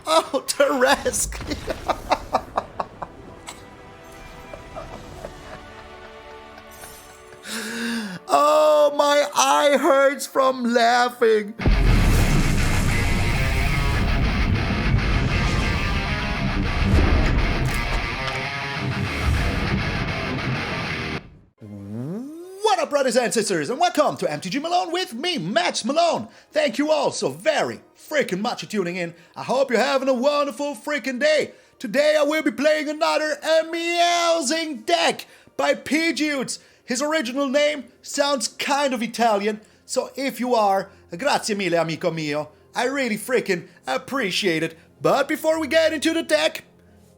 Oh, Tarrasque. Oh, my eye hurts from laughing. What up, brothers and sisters, and welcome to MTG Malone with me, MtgA Malone. Thank you all so very freaking much for tuning in. I hope you're having a wonderful freaking day. Today I will be playing another amazing deck by Pigiuz. His original name sounds kind of Italian, so if you are, grazie mille amico mio. I really freaking appreciate it. But before we get into the deck,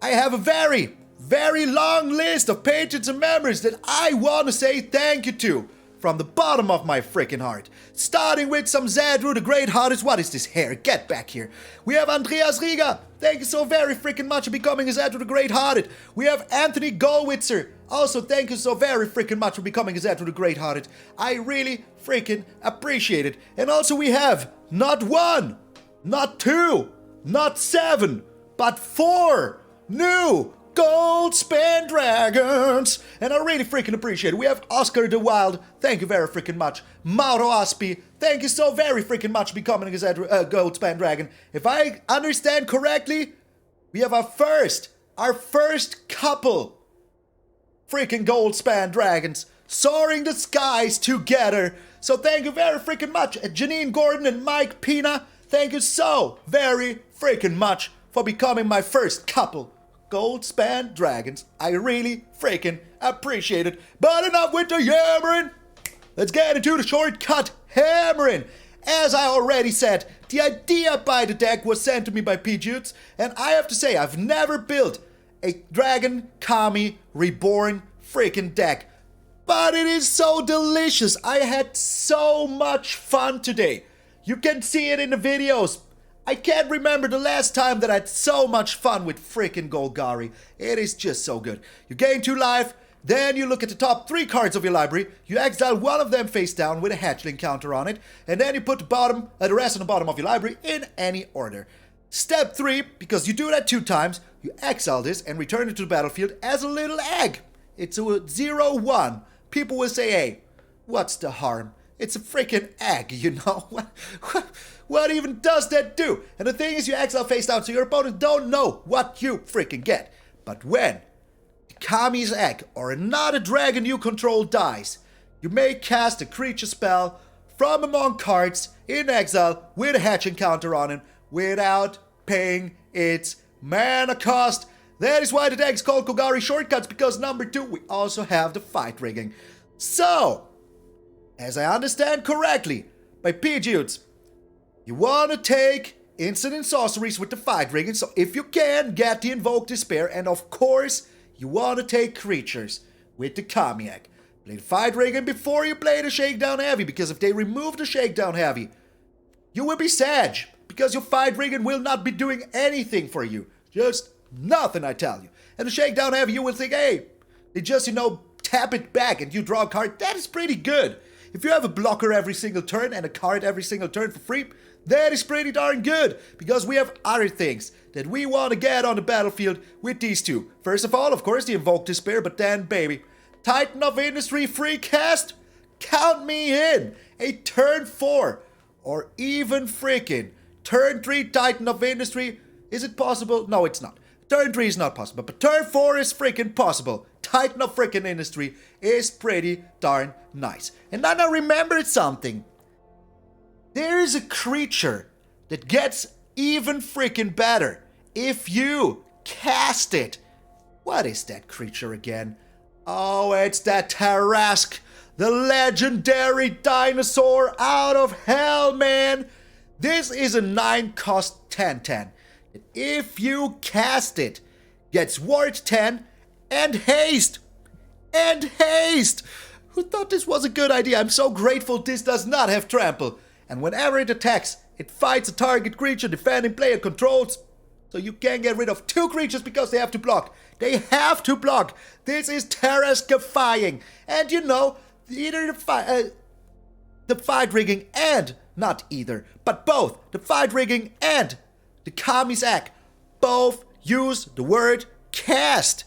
I have a very long list of patrons and members that I want to say thank you to from the bottom of my freaking heart. Starting with some Zadru the Great Hearted. What is this hair? Get back here. We have Andreas Riga. Thank you so very freaking much for becoming a Zadru the Great Hearted. We have Anthony Golwitzer. Also, thank you so very freaking much for becoming a Zadru the Great Hearted. I really freaking appreciate it. And also we have not one, not two, not seven, but 4 new Goldspan Dragons, and I really freaking appreciate it. We have Oscar the Wild, thank you very freaking much. Mauro Aspi, thank you so very freaking much for becoming a Goldspan Dragon. If I understand correctly, we have our first couple freaking Goldspan Dragons soaring the skies together. So thank you very freaking much. Janine Gordon and Mike Pina, thank you so very freaking much for becoming my first couple Goldspan Dragons. I really freaking appreciate it. But enough with the yammering. Let's get into the shortcut hammering. As I already said, the idea by the deck was sent to me by Pigiuz, and I have to say, I've never built a Dragon-Kami Reborn freaking deck. But it is so delicious. I had so much fun today. You can see it in the videos. I can't remember the last time that I had so much fun with freaking Golgari. It is just so good. You gain 2 life, then you look at the top 3 cards of your library, you exile one of them face down with a hatchling counter on it, and then you put the rest on the bottom of your library in any order. Step 3, because you do that 2 times, you exile this and return it to the battlefield as a little egg. It's a 0-1. People will say, hey, what's the harm? It's a freaking egg, you know? What even does that do? And the thing is, you exile face down, so your opponent don't know what you freaking get. But when Kami's egg or another dragon you control dies, you may cast a creature spell from among cards in exile with a hatching counter on it without paying its mana cost. That is why the deck is called Golgari Shortcuts, because number 2, we also have the fight rigging. So, as I understand correctly, by Pigiuz, you want to take instant and sorceries with the fight rigging, so if you can, get the Invoke Despair, and of course, you want to take creatures with the Kami egg. Play the fight rigging before you play the Shakedown Heavy, because if they remove the Shakedown Heavy, you will be sad, because your fight rigging will not be doing anything for you. Just nothing, I tell you. And the Shakedown Heavy, you will think, hey, they just, tap it back and you draw a card. That is pretty good. If you have a blocker every single turn and a card every single turn for free, that is pretty darn good, because we have other things that we want to get on the battlefield with these 2. First of all, of course, the Invoke Despair, but then, baby, Titan of Industry free cast? Count me in! A turn 4, or even freaking turn 3 Titan of Industry. Is it possible? No, it's not. Turn 3 is not possible, but turn 4 is freaking possible. Titan of freaking Industry is pretty darn nice. And then I remembered something. There is a creature that gets even freaking better if you cast it. What is that creature again? Oh, it's that Tarrasque, the legendary dinosaur out of hell, man. This is a 9-cost 10/10. If you cast it, gets Ward 10 and haste. And haste! Who thought this was a good idea? I'm so grateful this does not have trample. And whenever it attacks, it fights a target creature defending player controls. So you can get rid of 2 creatures because they have to block. They have to block. This is Tarrasque-ifying. And either the fight rigging and, not either, but both, the fight rigging and the Kami's egg both use the word cast.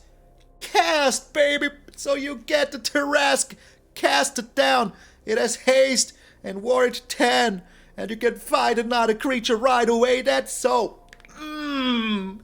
Cast, baby! So you get the Tarrasque, cast it down. It has haste and ward 10. And you can fight another creature right away. That's so...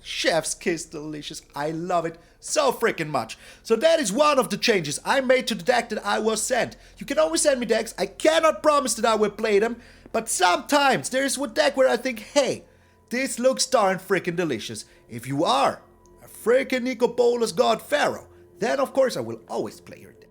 chef's kiss delicious. I love it so freaking much. So that is one of the changes I made to the deck that I was sent. You can always send me decks. I cannot promise that I will play them. But sometimes there's one deck where I think, hey, this looks darn freaking delicious. If you are a freaking Nico Bolas God Pharaoh, then of course I will always play your deck.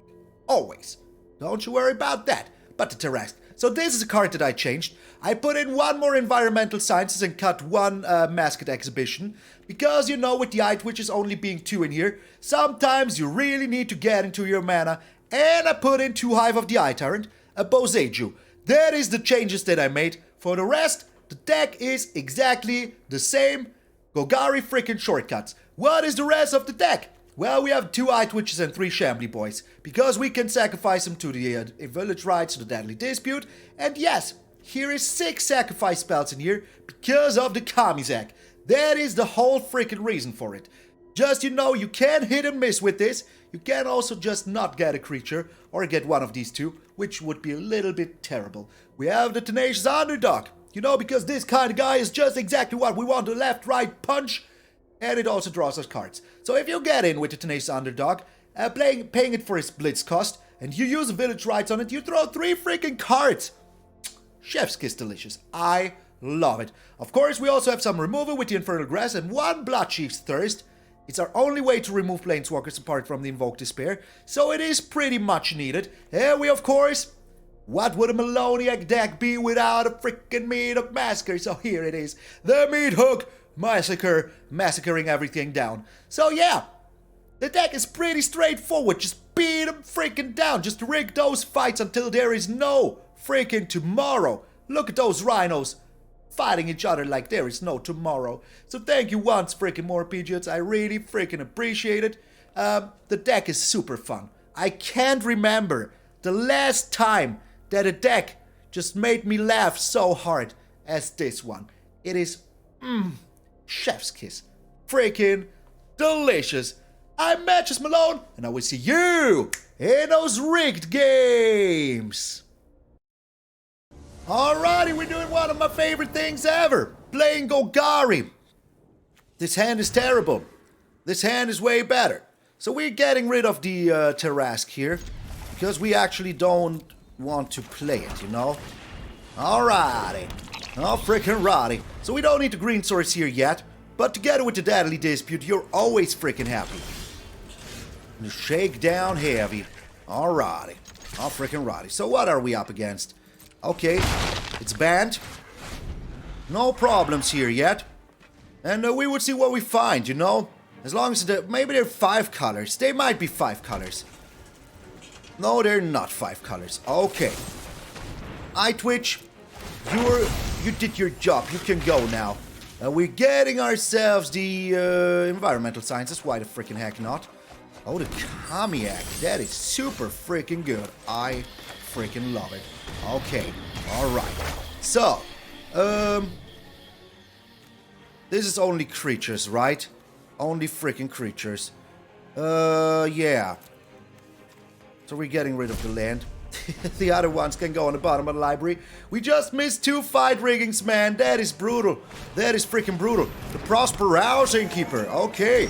Always. Don't you worry about that. But the Tarrasque. So this is a card that I changed. I put in one more Environmental Sciences and cut one Masked Exhibition. Because, you know, with the Eyetwitch only being 2 in here, sometimes you really need to get into your mana. And I put in 2 Hive of the Eye Tyrant, a Boseiju. That is the changes that I made. For the rest, the deck is exactly the same. Golgari freaking Shortcuts. What is the rest of the deck? Well, we have 2 Eyetwitches and 3 Shambling Boys, because we can sacrifice them to the Village Rites, to the Deadly Dispute, and yes, here is 6 sacrifice spells in here, because of the Kamizac. That is the whole freaking reason for it. Just, you know, you can hit and miss with this, you can also just not get a creature, or get one of these 2, which would be a little bit terrible. We have the Tenacious Underdog, you know, because this kind of guy is just exactly what we want, a left-right punch. And it also draws us cards. So if you get in with the Tenacious Underdog, paying it for his blitz cost, and you use Village Rites on it, you throw 3 freaking cards. Chef's kiss delicious. I love it. Of course, we also have some removal with the Infernal Grasp and 1 Bloodchief's Thirst. It's our only way to remove Planeswalkers apart from the Invoke Despair, so it is pretty much needed. And we, of course, what would a Maloniac deck be without a freaking Meathook Massacre? So here it is, the Meathook Massacre, massacring everything down. So yeah, the deck is pretty straightforward. Just beat them freaking down. Just rig those fights until there is no freaking tomorrow. Look at those rhinos fighting each other like there is no tomorrow. So thank you once freaking more, Pigiuz. I really freaking appreciate it. The deck is super fun. I can't remember the last time that a deck just made me laugh so hard as this one. It is... chef's kiss. Freaking delicious. I'm MtgA Malone, and I will see you in those rigged games. Alrighty, we're doing one of my favorite things ever. Playing Golgari. This hand is terrible. This hand is way better. So we're getting rid of the Tarrasque here, because we actually don't want to play it, you know? Alrighty. Oh, freaking righty. So we don't need the green source here yet, but together with the Deadly Dispute, you're always freaking happy. The Shakedown Heavy. Alrighty. Oh, freaking righty. So what are we up against? Okay, it's banned. No problems here yet. And we would see what we find, you know? As long as maybe they're 5 colors. They might be 5 colors. No, they're not 5 colors. Okay. Eyetwitch. You did your job. You can go now. We're getting ourselves the Environmental Sciences. Why the freaking heck not? Oh, the Kamiak. That is super freaking good. I freaking love it. Okay. Alright. So, this is only creatures, right? Only freaking creatures. Yeah. So we're getting rid of the land. The other ones can go on the bottom of the library. We just missed 2 fight riggings, man. That is brutal. That is freaking brutal. The Prosper Housing Keeper. Okay.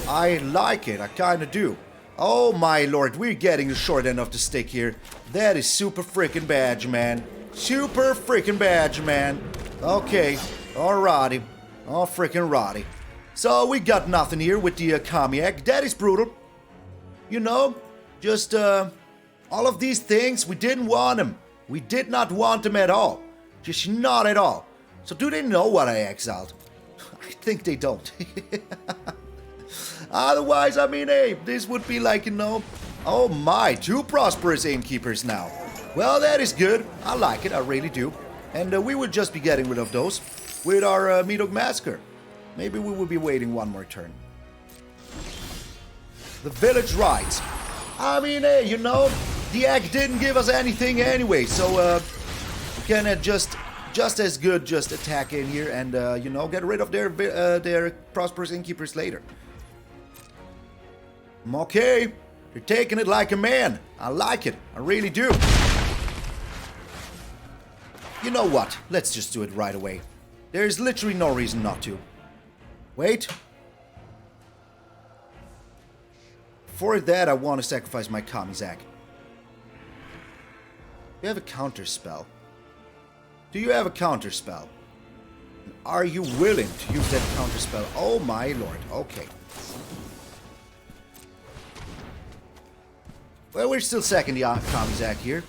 I like it. I kind of do. Oh my lord. We're getting the short end of the stick here. That is super freaking bad, man. Super freaking bad, man. Okay. Alrighty. Oh, freaking righty. So we got nothing here with the Kamiak. That is brutal. You know, just all of these things, we didn't want them. We did not want them at all. Just not at all. So do they know what I exiled? I think they don't. Otherwise, I mean, hey, this would be like, you know, oh my, 2 prosperous Aimkeepers now. Well, that is good. I like it, I really do. And we would just be getting rid of those with our Meathook Massacre. Maybe we will be waiting one more turn. The Village Rites. I mean, hey, you know, the egg didn't give us anything anyway, so we can just just as good just attack in here and, you know, get rid of their Prosperous Innkeepers later. Okay, you're taking it like a man. I like it. I really do. You know what? Let's just do it right away. There's literally no reason not to. Wait. For that, I want to sacrifice my Kamizac. You have a counter spell. Do you have a counter spell? Are you willing to use that counter spell? Oh my lord. Okay. Well, we're still second the Kamizac here.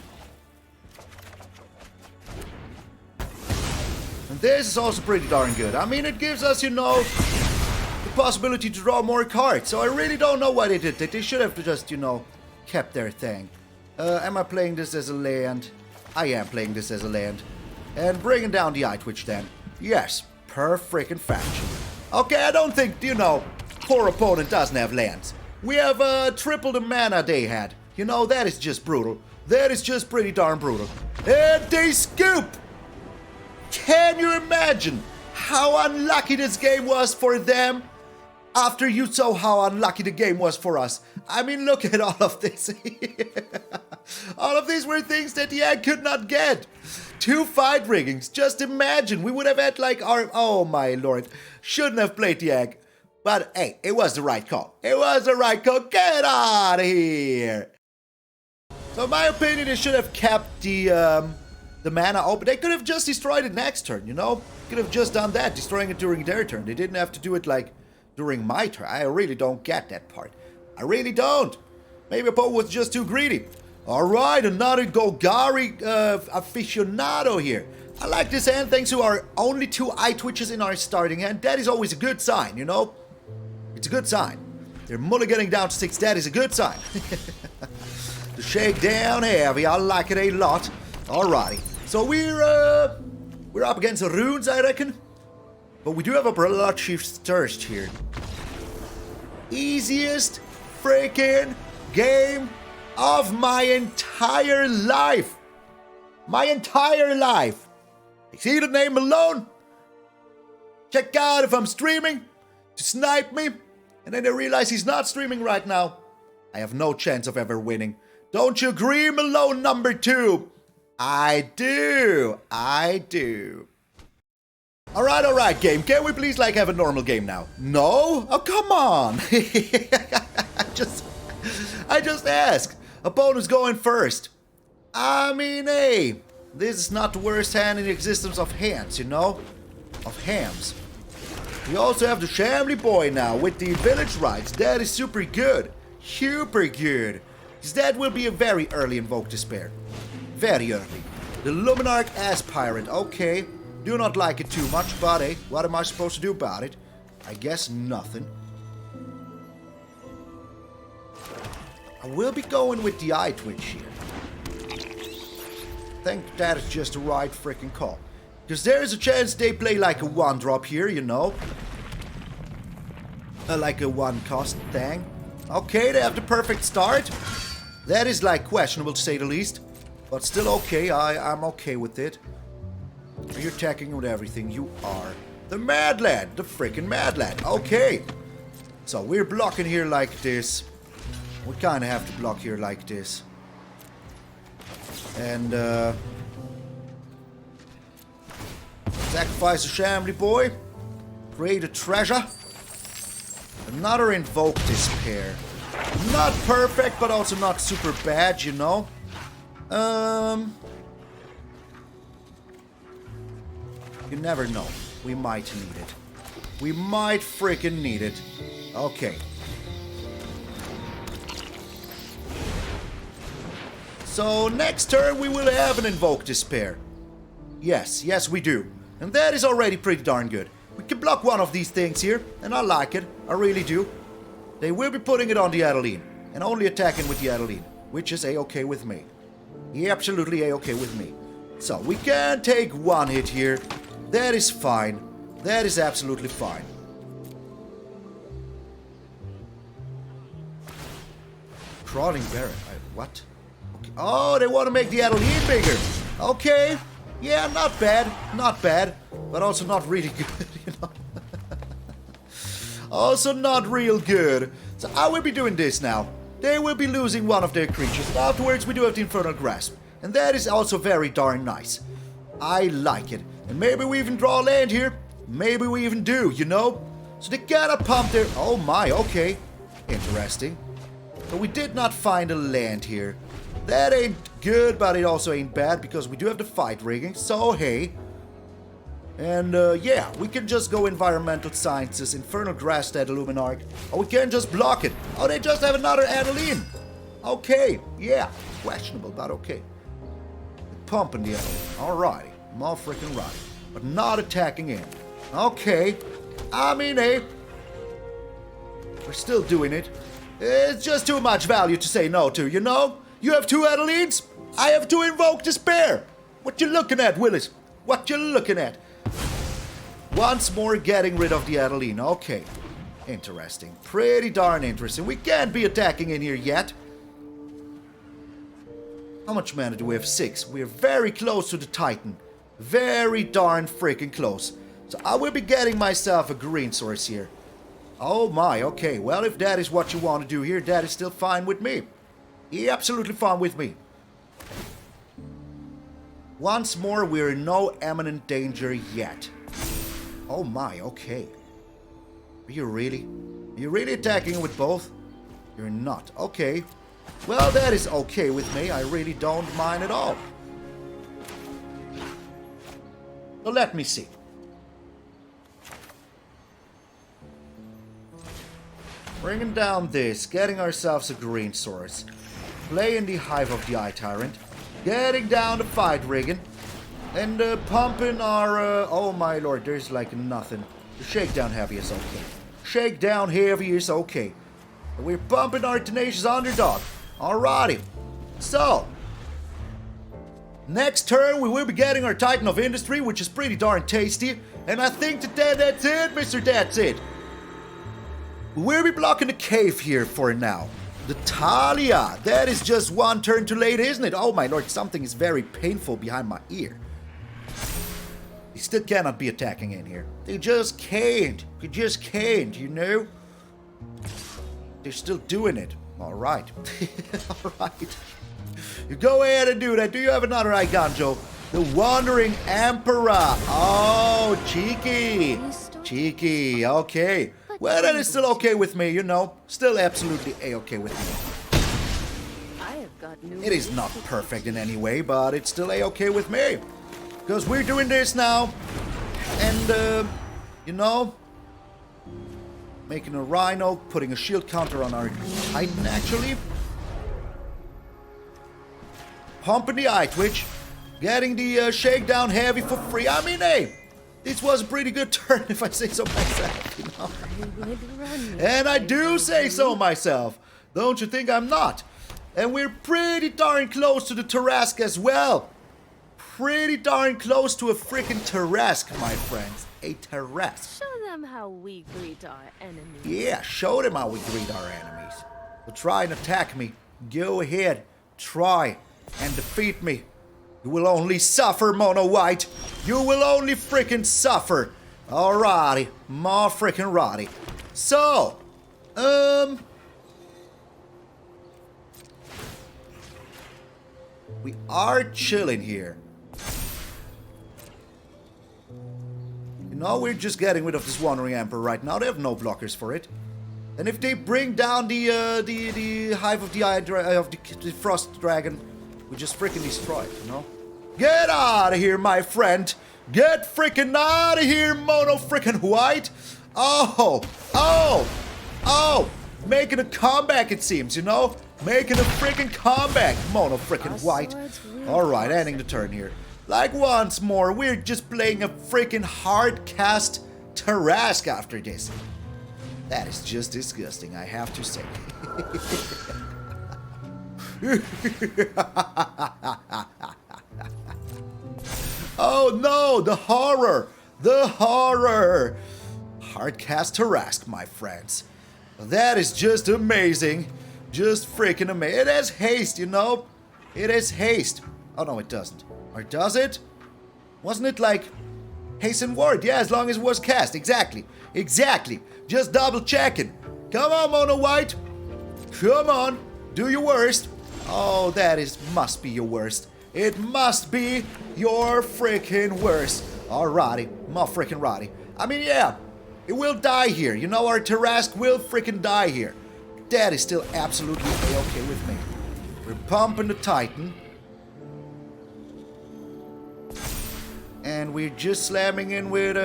And this is also pretty darn good. I mean, it gives us, you know, the possibility to draw more cards. So I really don't know why they did that. They should have just, you know, kept their thing. Am I playing this as a land? I am playing this as a land. And bringing down the Eyetwitch then. Yes, per frickin' faction. Okay, I don't think, you know, poor opponent doesn't have lands. We have triple the mana they had. You know, that is just brutal. That is just pretty darn brutal. And they scoop! Can you imagine how unlucky this game was for them? After you saw how unlucky the game was for us. I mean, look at all of this. All of these were things that the egg could not get. 2 fight riggings. Just imagine. We would have had like our... Oh my lord. Shouldn't have played the egg. But hey, it was the right call. It was the right call. Get out of here. So in my opinion, they should have kept the mana open. They could have just destroyed it next turn, you know? Could have just done that, destroying it during their turn. They didn't have to do it like during my turn. I really don't get that part. I really don't. Maybe opponent was just too greedy. Alright, another Golgari aficionado here. I like this hand thanks to our only 2 Eyetwitches in our starting hand. That is always a good sign, you know? It's a good sign. They're mulliganing down to 6. That is a good sign. The Shakedown Heavy. I like it a lot. Alrighty. So we're up against the runes, I reckon. But we do have a Bloodchief's Thirst here. Easiest freaking game of my entire life. My entire life. You see the name Malone? Check out if I'm streaming to snipe me. And then they realize he's not streaming right now. I have no chance of ever winning. Don't you agree, Malone number 2? I do. I do. Alright, game. Can we please, like, have a normal game now? No? Oh, come on. I just asked. Opponent's going first. I mean, hey. This is not the worst hand in the existence of hands, you know? Of hams. We also have the Shambling Boy now with the Village Rites. That is super good. Super good. Because that will be a very early Invoke Despair. Very early. The Luminarch Aspirant. Okay. Do not like it too much, but hey, what am I supposed to do about it? I guess nothing. I will be going with the Eyetwitch here. I think that is just the right freaking call. Because there is a chance they play like a 1-drop here, you know. Like a 1-cost thing. Okay, they have the perfect start. That is like questionable to say the least. But still okay, I'm okay with it. Are you attacking with everything? You are. The Mad Lad, the freaking Mad Lad. Okay. So we're blocking here like this. We kind of have to block here like this. And sacrifice the Shambling Boy. Create a treasure. Another Invoke Despair. Not perfect, but also not super bad, you know. You never know. We might need it. We might freaking need it. Okay. So next turn we will have an Invoke Despair. Yes, yes we do. And that is already pretty darn good. We can block one of these things here, and I like it. I really do. They will be putting it on the Adeline, and only attacking with the Adeline, which is a-okay with me. Absolutely a-okay with me. So we can take one hit here. That is fine. That is absolutely fine. Crawling Barret. What? Okay. Oh, they want to make the Adeline bigger. Okay. Yeah, not bad. Not bad. But also not really good, you know. Also not real good. So I will be doing this now. They will be losing one of their creatures. Afterwards, we do have the Infernal Grasp. And that is also very darn nice. I like it. And maybe we even draw a land here. Maybe we even do, you know? So they gotta pump their... Oh my, okay. Interesting. But we did not find a land here. That ain't good, but it also ain't bad, because we do have the fight rigging. So, hey. And, yeah, we can just go Environmental Sciences, Infernal Grasp at Illuminarch. Or we can just block it. Oh, they just have another Adeline. Okay, yeah. Questionable, but okay. Pumping the Adeline. Alrighty. More freaking right. But not attacking in. Okay. I mean, hey. We're still doing it. It's just too much value to say no to, you know? You have 2 Adelines. I have 2 Invoke Despair. What you looking at, Willis? What you looking at? Once more getting rid of the Adeline. Okay. Interesting. Pretty darn interesting. We can't be attacking in here yet. How much mana do we have? 6. We're very close to the Titan. Very darn freaking close. So I will be getting myself a green source here. Oh my, okay. Well, if that is what you want to do here, that is still fine with me. Yeah, absolutely fine with me. Once more, we're in no imminent danger yet. Oh my, okay. Are you really? Are you really attacking with both? You're not. Okay. Well, that is okay with me. I really don't mind at all. So let me see. Bringing down this, getting ourselves a green source. Playing the Hive of the Eye Tyrant. Getting down the fight rigging. And pumping our... oh my lord, there's like nothing. The Shakedown Heavy is okay. Shakedown Heavy is okay. And we're pumping our Tenacious Underdog. Alrighty. So. Next turn, we will be getting our Titan of Industry, which is pretty darn tasty. And I think that's it, Mr. That's it. We'll be blocking the cave here for now. The Talia. That is just 1 turn too late, isn't it? Oh my lord, something is very painful behind my ear. They still cannot be attacking in here. They just can't. They just can't, you know? They're still doing it. Alright. Alright. You go ahead and do that. Do you have another Iganjo? The Wandering Emperor. Oh, cheeky. Cheeky. Okay. Well, that is still okay with me, you know. Still absolutely a-okay with me. It is not perfect in any way, but it's still a-okay with me. Because we're doing this now. And, you know, making a Rhino, putting a shield counter on our Titan, actually. Pumping the Eyetwitch. Getting the Shakedown Heavy for free. I mean, hey. This was a pretty good turn, if I say so myself, you know? And I do say so myself. Don't you think I'm not? And we're pretty darn close to the Tarrasque as well. Pretty darn close to a freaking Tarrasque, my friends. A Tarrasque. Show them how we greet our enemies. Yeah, show them how we greet our enemies. So try and attack me. Go ahead. Try and defeat me. You will only suffer, Mono White. You will only freaking suffer. Alrighty. More freaking righty. So, we are chilling here. You know, we're just getting rid of this Wandering Emperor right now. They have no blockers for it. And if they bring down the Hive of the Frost Dragon, we just freaking destroy it, you know? Get out of here, my friend! Get freaking out of here, Mono freaking White! Oh! Oh! Oh! Making a comeback, it seems, you know? Making a freaking comeback, Mono freaking White. Alright, ending the turn here. Like once more, we're just playing a freaking hard cast Tarrasque after this. That is just disgusting, I have to say. Oh no, the horror! The horror! Hardcast Tarrasque, my friends. That is just amazing. Just freaking amazing. It has haste, you know? It has haste. Oh no, it doesn't. Or does it? Wasn't it like Hasten Ward? Yeah, as long as it was cast. Exactly. Exactly. Just double checking. Come on, Mono White. Come on. Do your worst. Oh, must be your worst. It must be your freaking worst. Alrighty. My freaking righty. I mean, yeah. It will die here. You know, our Tarrasque will freaking die here. That is still absolutely okay with me. We're pumping the Titan. And we're just slamming in with,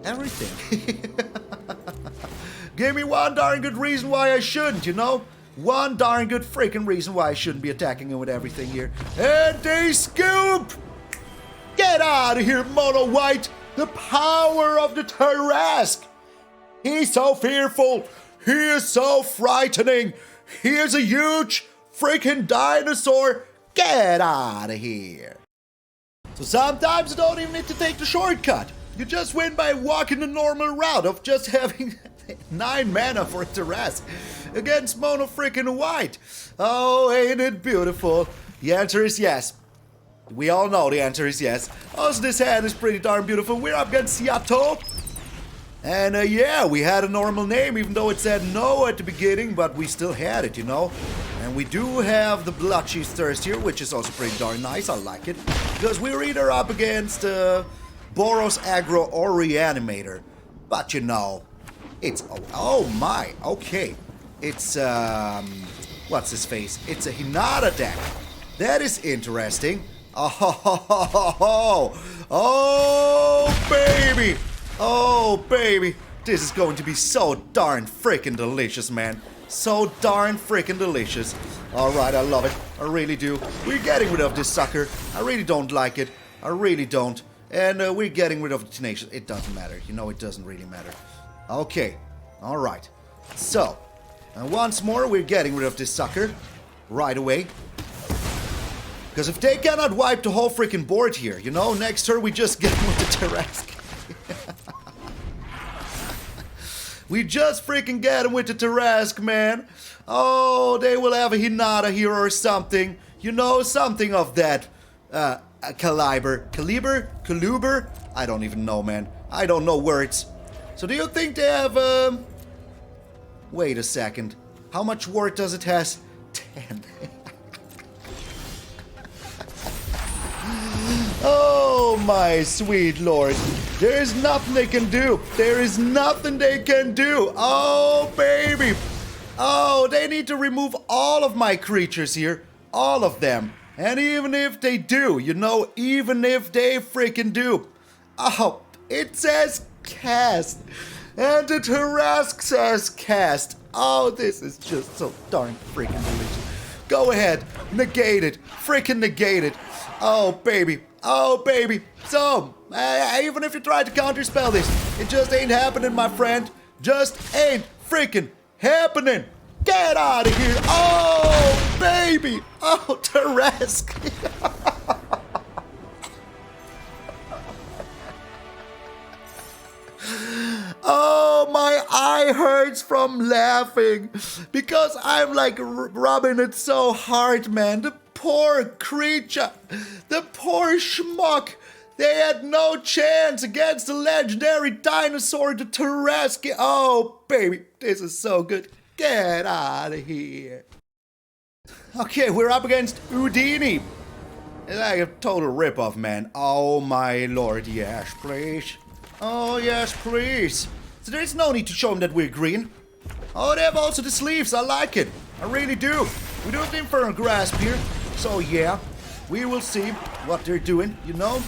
everything. Give me one darn good reason why I shouldn't, you know? One darn good freaking reason why I shouldn't be attacking him with everything here. And they scoop! Get out of here, Mono White! The power of the Tarrasque! He's so fearful! He is so frightening! He is a huge freaking dinosaur! Get out of here! So sometimes you don't even need to take the shortcut. You just win by walking the normal route of just having 9 mana for a Tarrasque against Mono freaking White. Oh, ain't it beautiful? The answer is yes. We all know the answer is yes. Also, this hand is pretty darn beautiful. We're up against Yato. And yeah, we had a normal name, even though it said no at the beginning, but we still had it, you know. And we do have the Bloodchief Thirst here, which is also pretty darn nice. I like it. Because we're either up against Boros, Aggro, or Reanimator. But you know, it's... Oh my, okay. It's, what's his face? It's a Hinata deck. That is interesting. Oh, baby. Oh, baby. This is going to be so darn freaking delicious, man. So darn freaking delicious. Alright, I love it. I really do. We're getting rid of this sucker. I really don't like it. I really don't. And we're getting rid of the Tenacious. It doesn't matter. You know, it doesn't really matter. Okay. Alright. So, once more, we're getting rid of this sucker. Right away. Because if they cannot wipe the whole freaking board here, you know, next turn we just get with the Tarrasque. We just freaking get him with the Tarrasque, man. Oh, they will have a Hinata here or something. You know, something of that caliber. Caliber? I don't even know, man. I don't know words. So do you think they have, Wait a second. How much word does it has? 10. Oh, my sweet lord. There is nothing they can do. There is nothing they can do. Oh, baby. Oh, they need to remove all of my creatures here. All of them. And even if they do, you know, even if they freaking do. Oh, it says cast. And the Tarrasque says cast. Oh, this is just so darn freaking delicious. Go ahead. Negate it. Freaking negate it. Oh, baby. Oh, baby. So, even if you try to counterspell this, it just ain't happening, my friend. Just ain't freaking happening. Get out of here. Oh, baby. Oh, Tarrasque. Oh, my eye hurts from laughing because I'm like rubbing it so hard, man. The poor creature, the poor schmuck. They had no chance against the legendary dinosaur, the Tarrasque. Oh, baby, this is so good. Get out of here. Okay, we're up against Udini. It's like a total ripoff, man. Oh, my lord, yes, please. Oh, yes, please. So there's no need to show them that we're green. Oh, they have also the sleeves. I like it. I really do. We do have the Infernal Grasp here. So, yeah, we will see what they're doing, you know?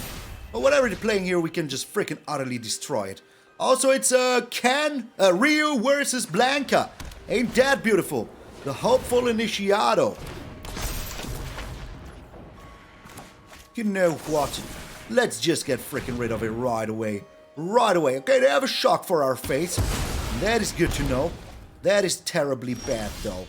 But whatever they're playing here, we can just freaking utterly destroy it. Also, it's Ryu versus Blanca. Ain't that beautiful? The hopeful initiato. You know what? Let's just get freaking rid of it right away. Right away. Okay, they have a shock for our face. That is good to know. That is terribly bad, though.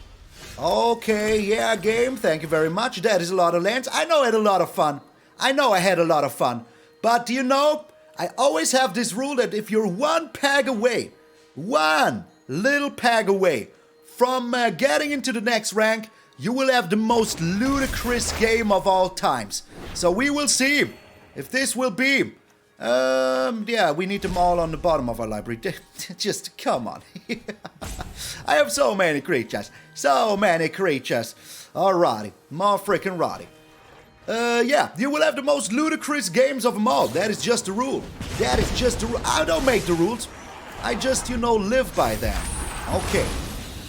Okay, yeah, game. Thank you very much. That is a lot of lands. I know I had a lot of fun. I know I had a lot of fun. But, you know, I always have this rule that if you're one peg away, one little peg away from getting into the next rank, you will have the most ludicrous game of all times. So we will see if this will be... yeah, we need them all on the bottom of our library. Just, come on. I have so many creatures. So many creatures. Alrighty. More freaking roddy. Yeah, you will have the most ludicrous games of them all. That is just the rule. That is just the rule. I don't make the rules. I just, live by them. Okay.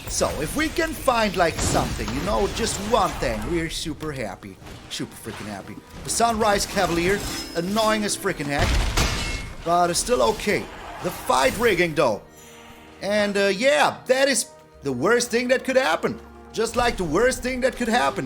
So, if we can find, like, something, just one thing, we're super happy. Super freaking happy. The Sunrise Cavalier, annoying as freaking heck, but it's still okay. The fight rigging, though. And, yeah, that is the worst thing that could happen. Just like the worst thing that could happen,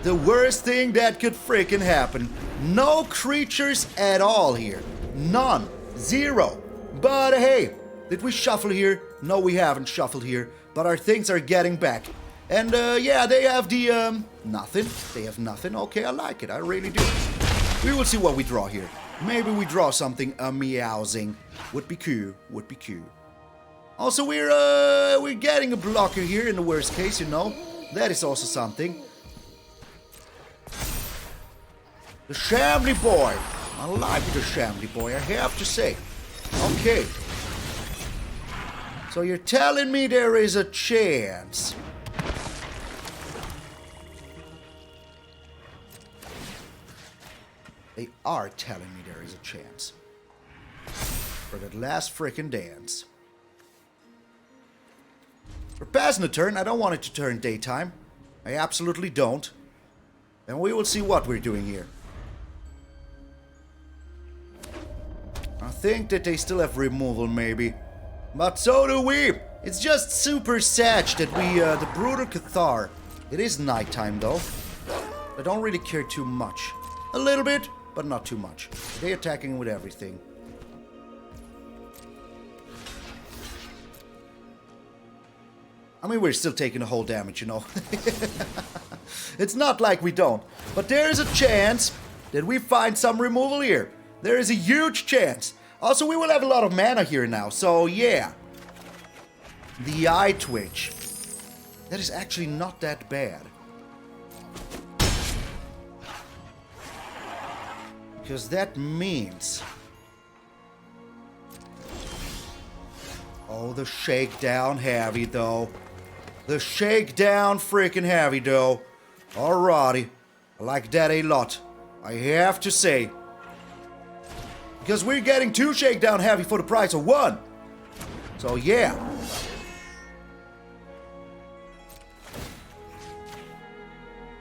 The worst thing that could freaking happen. No creatures at all here. None. Zero. But, hey... Did we shuffle here? No, we haven't shuffled here. But our things are getting back. And, yeah, they have the, nothing. They have nothing. Okay, I like it. I really do. We will see what we draw here. Maybe we draw something meowsing. Would be cool. Would be cool. Also, we're getting a blocker here in the worst case, That is also something. The Shambling Boy. I like the Shambling Boy, I have to say. Okay. So you're telling me there is a chance. They are telling me there is a chance. For that last frickin' dance. We're passing the turn. I don't want it to turn daytime. I absolutely don't. And we will see what we're doing here. I think that they still have removal, maybe. But so do we. It's just super sad that we, the Brutal Cathar. It is nighttime, though. I don't really care too much. A little bit, but not too much. They're attacking with everything. I mean, we're still taking the whole damage, It's not like we don't. But there is a chance that we find some removal here. There is a huge chance. Also, we will have a lot of mana here now, so yeah. The Eyetwitch. That is actually not that bad. Because that means... Oh, the Shakedown Heavy, though. The Shakedown freaking Heavy, though. Alrighty. I like that a lot. I have to say. Because we're getting 2 Shakedown Heavy for the price of 1. So, yeah.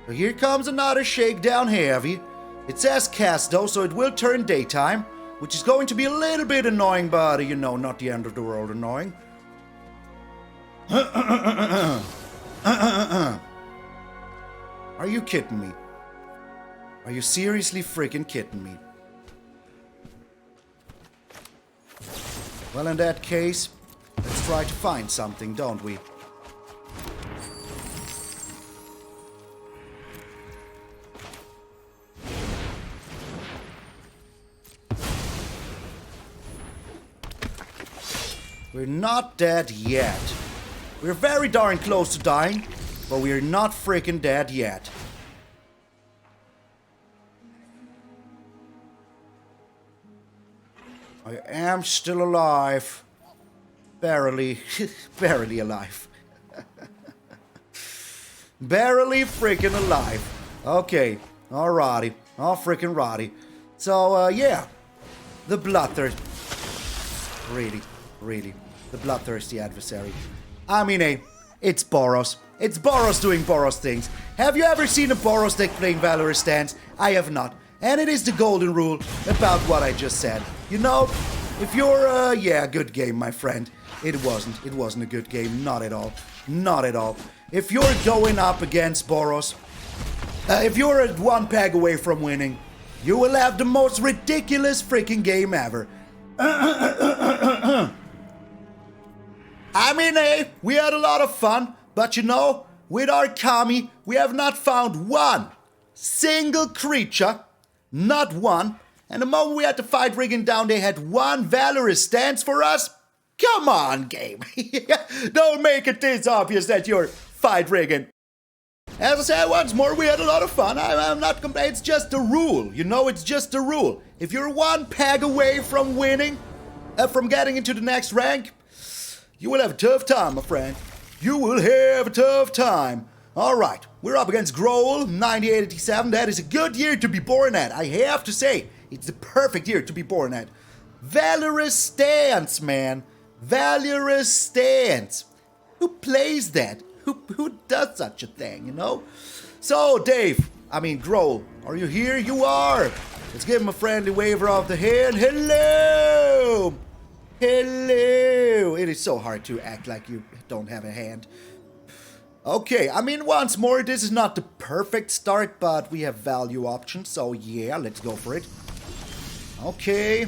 So here comes another Shakedown Heavy. It says cast, though, so it will turn daytime. Which is going to be a little bit annoying, but, not the end of the world annoying. Are you kidding me? Are you seriously freaking kidding me? Well, in that case, let's try to find something, don't we? We're not dead yet. We're very darn close to dying, but we're not freaking dead yet. I am still alive. Barely. Barely alive. Barely freaking alive. Okay. Alrighty. All freaking righty. So, yeah. The Bloodthirst. Really. The Bloodthirsty adversary. I mean, it's Boros. It's Boros doing Boros things. Have you ever seen a Boros deck playing Valorous Stance? I have not. And it is the golden rule about what I just said. If you're, yeah, good game, my friend. It wasn't a good game, not at all. Not at all. If you're going up against Boros, if you're at 1 peg away from winning, you will have the most ridiculous freaking game ever. I mean, we had a lot of fun, but with our Kami, we have not found 1 single creature. Not 1. And the moment we had to fight rigging down, they had 1 Valorous Stance for us? Come on, game. Don't make it this obvious that you're fight rigging. As I said once more, we had a lot of fun. I'm not complaining. It's just a rule. You know, it's just a rule. If you're one peg away from winning, from getting into the next rank, you will have a tough time, my friend. You will have a tough time. Alright, we're up against Growl, 9887. That is a good year to be born at. I have to say, it's the perfect year to be born at. Valorous Stance, man. Valorous Stance. Who plays that? Who does such a thing, you know? So, Growl, are you here? You are! Let's give him a friendly waiver of the hand. Hello! Hello! It is so hard to act like you don't have a hand. Okay, once more, this is not the perfect start, but we have value options, so yeah, let's go for it. Okay.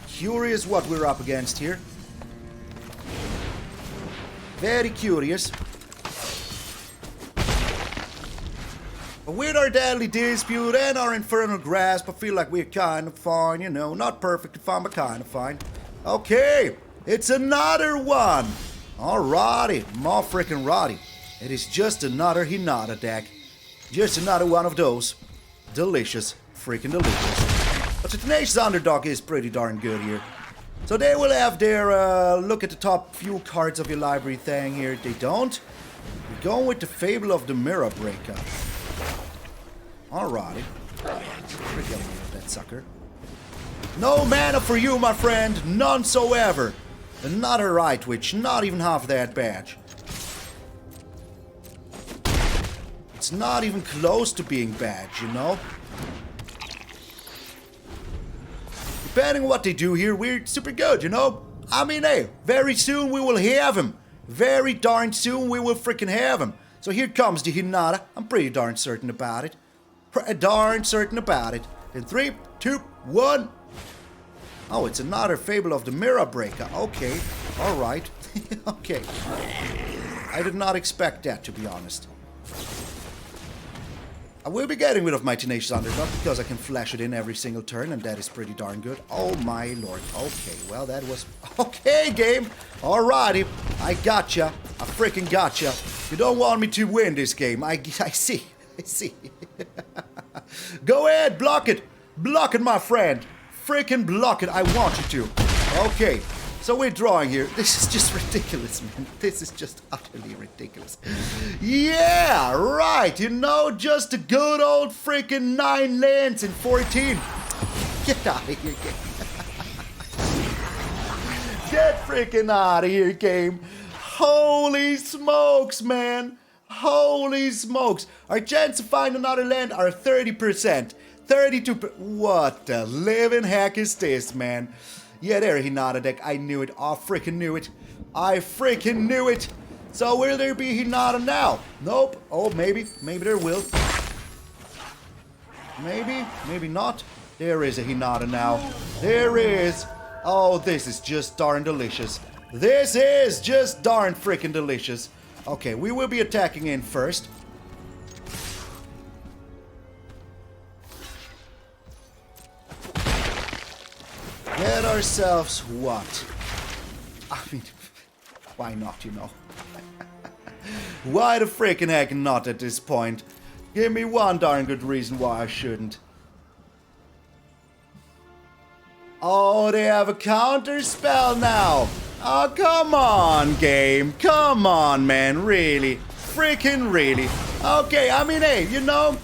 Curious what we're up against here. Very curious. With our Deadly Dispute and our Infernal Grasp, I feel like we're kind of fine, you know. Not perfectly fine, but kind of fine. Okay, it's another one. Alrighty, more freaking roddy. It is just another Hinata deck. Just another one of those. Delicious, freaking delicious. But the Tenacious Underdog is pretty darn good here. So they will have their look at the top few cards of your library thing here. They don't. We're going with the Fable of the Mirror Breaker. Alrighty. Forget that sucker. No mana for you, my friend. None so ever. Another Eyetwitch. Not even half that badge. It's not even close to being bad, you know? Depending on what they do here, we're super good, you know? Hey, very soon we will have him. Very darn soon we will freaking have him. So here comes the Hinata. I'm pretty darn certain about it. Darn certain about it. In 3, 2, 1. Oh, it's another Fable of the Mirror Breaker. Okay. Alright. Okay. I did not expect that, to be honest. I will be getting rid of my Tenacious Underdog because I can flash it in every single turn, and that is pretty darn good. Oh my lord. Okay, well that was... Okay, game. Alrighty. I gotcha. I freaking gotcha. You don't want me to win this game. I see. I see. Go ahead, block it. Block it, my friend. Freaking block it. I want you to. Okay. So we're drawing here. This is just ridiculous, man. This is just utterly ridiculous. Yeah, right. You know, just a good old freaking 9 lands in 14. Get out of here, game. Get freaking out of here, game. Holy smokes, man. Holy smokes. Our chance to find another land are 30%. 32%. What the living heck is this, man? Yeah, there, Hinata deck. I knew it. I freaking knew it. I freaking knew it. So will there be Hinata now? Nope. Oh, maybe. Maybe there will. Maybe. Maybe not. There is a Hinata now. There is. Oh, this is just darn delicious. This is just darn freaking delicious. Okay, we will be attacking in first. Get ourselves what? Why not, you know? Why the freaking heck not at this point? Give me one darn good reason why I shouldn't. Oh, they have a counter spell now. Oh, come on, game. Come on, man. Really? Freaking really? Okay, hey, you know,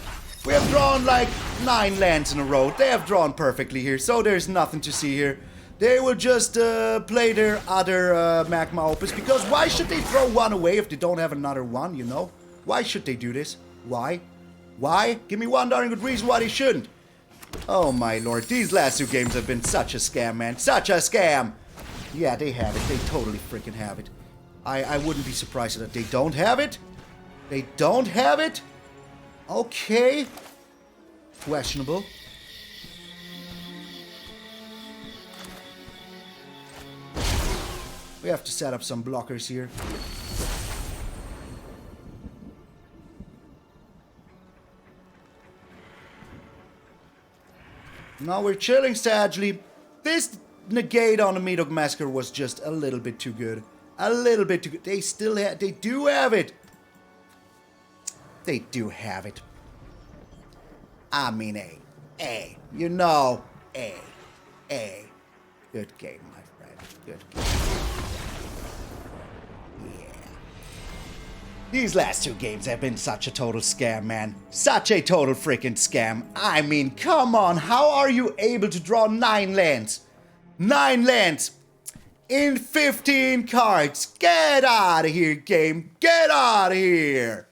we have drawn like 9 lands in a row. They have drawn perfectly here, so there's nothing to see here. They will just play their other Magma Opus, because why should they throw one away if they don't have another one, you know? Why should they do this? Why? Why? Give me one darn good reason why they shouldn't. Oh my lord, these last 2 games have been such a scam, man. Such a scam! Yeah, they have it. They totally freaking have it. I wouldn't be surprised that they don't have it. They don't have it? Okay. Questionable. We have to set up some blockers here. Now we're chilling sagely. This negate on the Meathook Massacre was just a little bit too good. A little bit too good. They still have, they do have it. They do have it. I mean, A. You know, A. Good game, my friend. Good game. Yeah. These last 2 games have been such a total scam, man. Such a total freaking scam. I mean, come on. How are you able to draw 9 lands? 9 lands in 15 cards. Get out of here, game. Get out of here.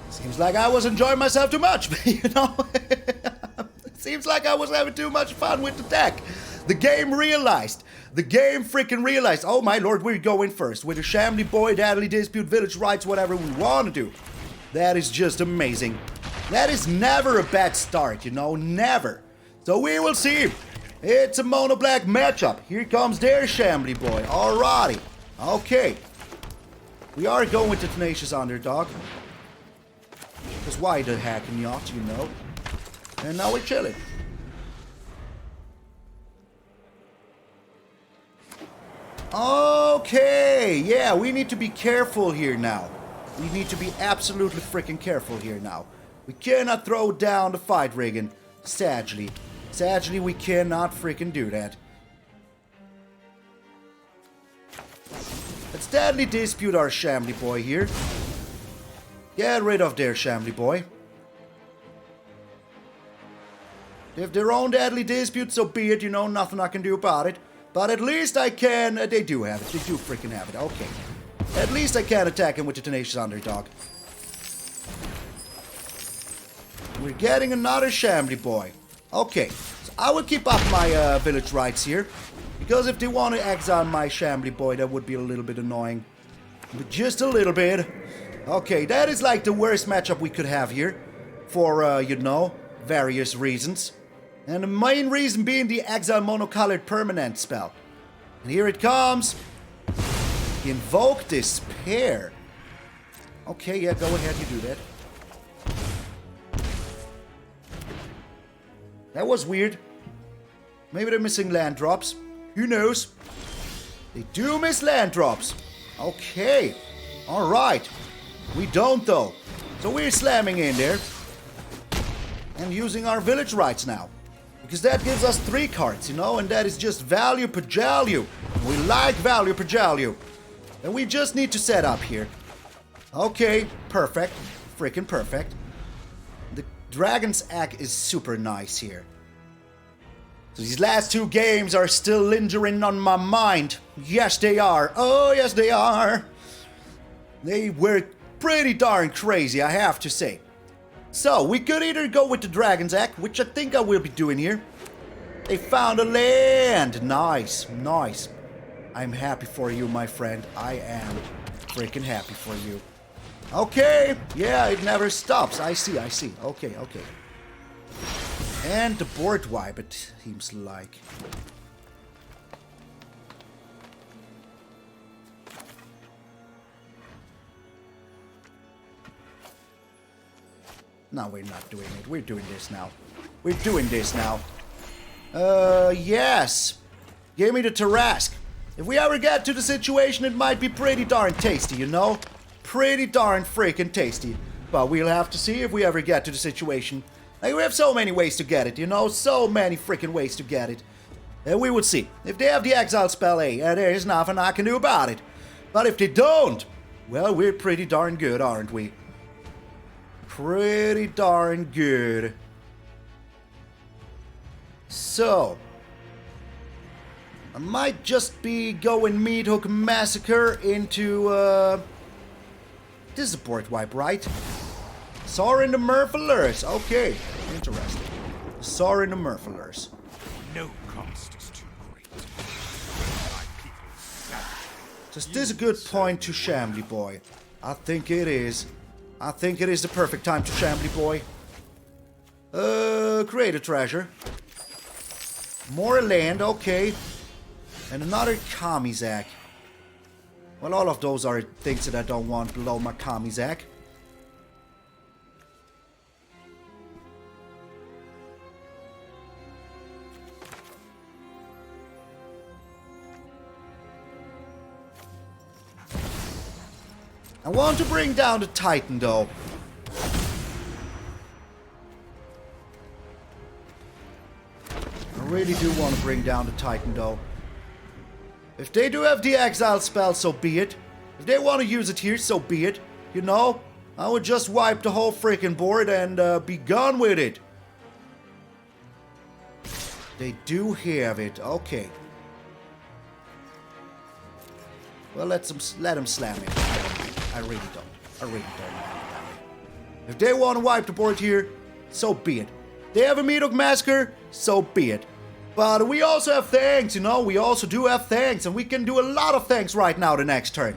Seems like I was enjoying myself too much, you know? Seems like I was having too much fun with the deck. The game realized. The game freaking realized. Oh my lord, we're going first. With a Shambling Boy, Deadly Dispute, Village Rites, whatever we want to do. That is just amazing. That is never a bad start, you know? Never. So we will see. It's a mono black matchup. Here comes their Shambling Boy. Alrighty. Okay. We are going with the Tenacious Underdog. Because why the heck not, you know? And now we're chilling. Okay, yeah, we need to be careful here now. We need to be absolutely freaking careful here now. We cannot throw down the fight rigging. Sadly. Sadly, we cannot freaking do that. Let's deadly dispute our Shambling Boy here. Get rid of their Shambling Boy. They have their own deadly dispute, so be it, you know, nothing I can do about it. But at least I can... they do have it. They do freaking have it. Okay. At least I can attack him with the Tenacious Underdog. We're getting another Shambling Boy. Okay. So I will keep up my Village Rites here. Because if they want to exile my Shambling Boy, that would be a little bit annoying. But just a little bit. Okay, that is like the worst matchup we could have here. For, you know, various reasons. And the main reason being the exile monocolored permanent spell. And here it comes. Invoke Despair. Okay, yeah, go ahead, you do that. That was weird. Maybe they're missing land drops. Who knows? They do miss land drops. Okay. Alright. We don't though. So we're slamming in there. And using our Village Rites now. Because that gives us 3 cards, you know, and that is just value per value. We like value per value. And we just need to set up here. Okay, perfect. Freaking perfect. The Dragon's Egg is super nice here. So these last 2 games are still lingering on my mind. Yes, they are. Oh, yes, they are. They were pretty darn crazy, I have to say. So, we could either go with the Dragon's Egg, which I think I will be doing here. They found a land! Nice, nice. I'm happy for you, my friend. I am freaking happy for you. Okay, yeah, it never stops. I see. Okay. And the board wipe, it seems like. No, we're not doing it. We're doing this now. We're doing this now. Yes. Give me the Tarrasque. If we ever get to the situation, it might be pretty darn tasty, you know? Pretty darn freaking tasty. But we'll have to see if we ever get to the situation. Like, we have so many ways to get it, you know? So many freaking ways to get it. And we will see. If they have the exile spell, there is nothing I can do about it. But if they don't, well, we're pretty darn good, aren't we? Pretty darn good. So, I might just be going Meathook Massacre into, this is a board wipe, right? Soaring the Merfolers. Okay, interesting. Soaring the Merfolers. No cost is too great. Is this a good point to Shambling Boy? I think it is. I think it is the perfect time to Shambling Boy. Create a treasure. More land, okay. And another Kamizak. Well, all of those are things that I don't want below my Kamizak. I want to bring down the Titan, though. really do want to bring down the Titan, though. If they do have the exile spell, so be it. If they want to use it here, so be it. You know, I would just wipe the whole freaking board and be gone with it. They do have it. Okay. Well, let them slam it. I really don't. I really don't. If they want to wipe the board here, so be it. They have a Meathook Massacre, so be it. But we also have things, you know. We also do have things, and we can do a lot of things right now the next turn.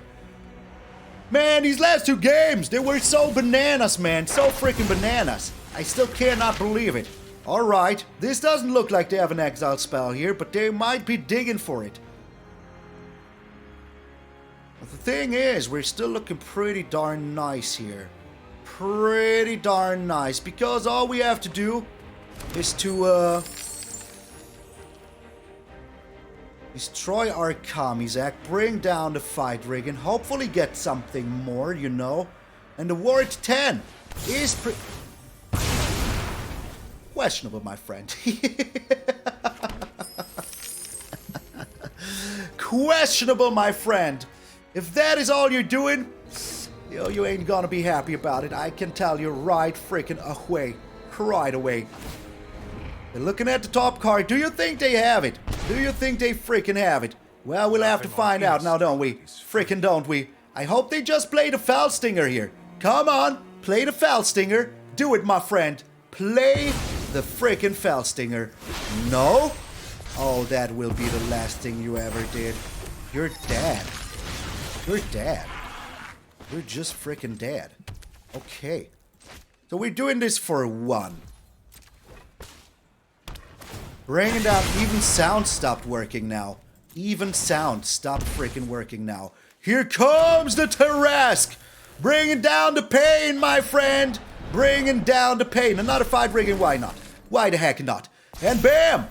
Man, these last two games, they were so bananas, man. So freaking bananas. I still cannot believe it. Alright, this doesn't look like they have an exile spell here, but they might be digging for it. But the thing is, we're still looking pretty darn nice here. Pretty darn nice, because all we have to do is to destroy our Kami's, bring down the Fight Rig, and hopefully get something more, you know. And the Ward 10 is questionable, my friend. Questionable, my friend. If that is all you're doing, yo, you ain't gonna be happy about it. I can tell you right freaking away. Right away. They're looking at the top card. Do you think they have it? Do you think they freaking have it? Well, we'll have to find out now, don't we? Freaking don't we? I hope they just play the Foul Stinger here. Come on, play the Foul Stinger. Do it, my friend. Play the freaking Foul Stinger. No? Oh, that will be the last thing you ever did. You're dead. You're dead. You're just freaking dead. Okay. So we're doing this for one. Bringing down. Even sound stopped working now. Even sound stopped freaking working now. Here comes the Tarrasque. Bringing down the pain, my friend. Bringing down the pain. Another Fight Rig, and why not? Why the heck not? And bam!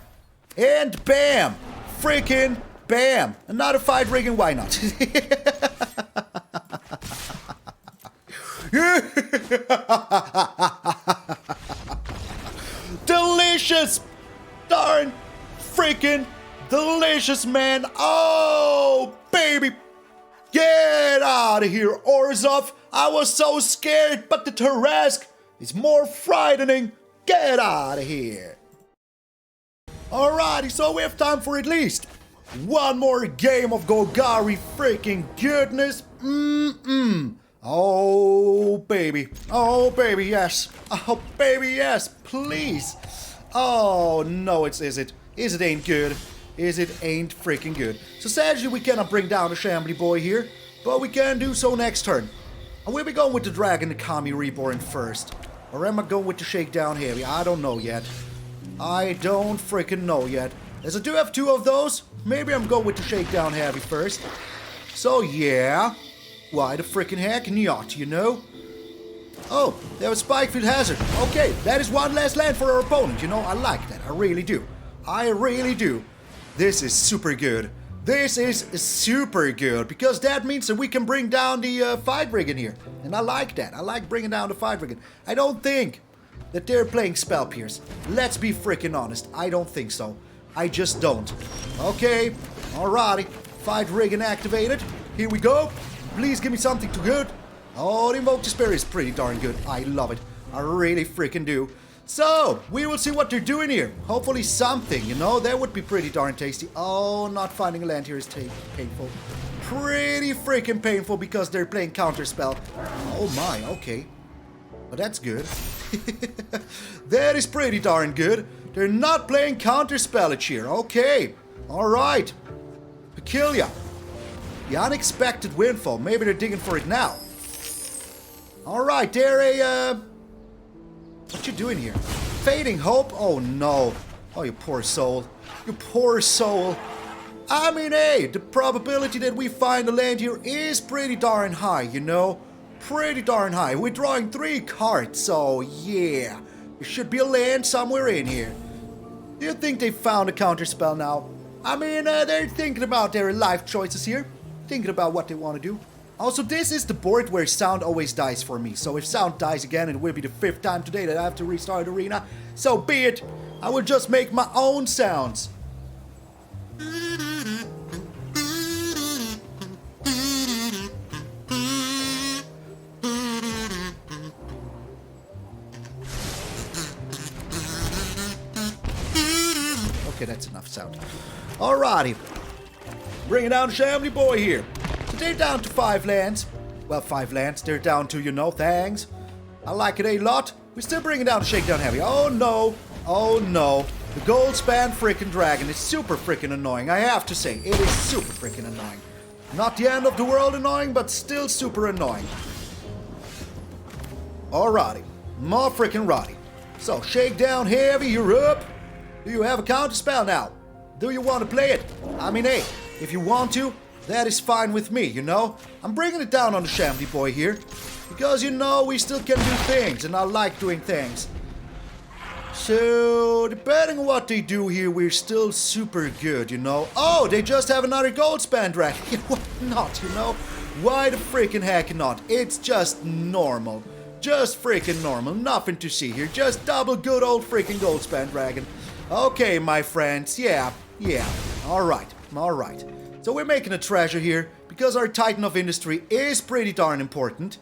And bam! Freaking bam! Another Fight Rig, and why not? Delicious! Darn freaking delicious, man! Oh, baby! Get out of here, Orzhov! I was so scared, but the Tarrasque is more frightening. Get out of here! Alrighty, so we have time for at least one more game of Golgari freaking goodness. Oh, baby. Oh, baby, yes. Oh, baby, yes. Please. Oh, no, is it? Is it ain't good? Is it ain't freaking good? So sadly, we cannot bring down the Shambling boy here, but we can do so next turn. And we'll be going with the Dragon-Kami Reborn first. Or am I going with the Shakedown Heavy? I don't know yet. I don't freaking know yet. As I do have two of those, maybe I'm going with the Shakedown Heavy first. So yeah. Why the freaking heck not, you know? Oh, there was Spikefield Hazard. Okay, that is one less land for our opponent, you know? I like that. I really do. I really do. This is super good. This is super good, because that means that we can bring down the Fight Rig in here. And I like that. I like bringing down the Fight Rig. I don't think that they're playing Spell Pierce. Let's be freaking honest. I don't think so. I just don't. Okay, alrighty. Fight Rig activated. Here we go. Please give me something too good. Oh, the Invoke Despair is pretty darn good. I love it. I really freaking do. So, we will see what they're doing here. Hopefully something, you know? That would be pretty darn tasty. Oh, not finding a land here is painful. Pretty freaking painful, because they're playing Counterspell. Oh my, okay. But that's good. That is pretty darn good. They're not playing Counterspell here. Okay. Alright. Peculiar. The unexpected windfall. Maybe they're digging for it now. Alright, they're a, what you doing here? Fading Hope? Oh no. Oh, you poor soul. You poor soul. I mean, hey, the probability that we find a land here is pretty darn high, you know? Pretty darn high. We're drawing 3 cards, so yeah. There should be a land somewhere in here. Do you think they found a counterspell now? I mean, they're thinking about their life choices here. Thinking about what they want to do. Also, this is the board where sound always dies for me. So if sound dies again, it will be the 5th time today that I have to restart Arena. So be it. I will just make my own sounds. Okay, that's enough sound. Alrighty. Bring it down to Shambling Boy here. So they're down to 5 lands. Well, 5 lands. They're down to, you know, thanks. I like it a lot. We still bring it down to Shakedown Heavy. Oh no. Oh no. The gold span freaking dragon is super freaking annoying. I have to say, it is super freaking annoying. Not the end of the world annoying, but still super annoying. Alrighty. More freaking roddy. So, Shakedown Heavy, you're up. Do you have a counter spell now? Do you want to play it? I mean, hey, if you want to, that is fine with me, you know? I'm bringing it down on the Shambling Boy here. Because, you know, we still can do things, and I like doing things. So, depending on what they do here, we're still super good, you know? Oh, they just have another gold span dragon. Why not, you know? Why the freaking heck not? It's just normal. Just freaking normal. Nothing to see here. Just double good old freaking gold span dragon. Okay, my friends. Yeah. Alright. So we're making a treasure here, because our Titan of Industry is pretty darn important.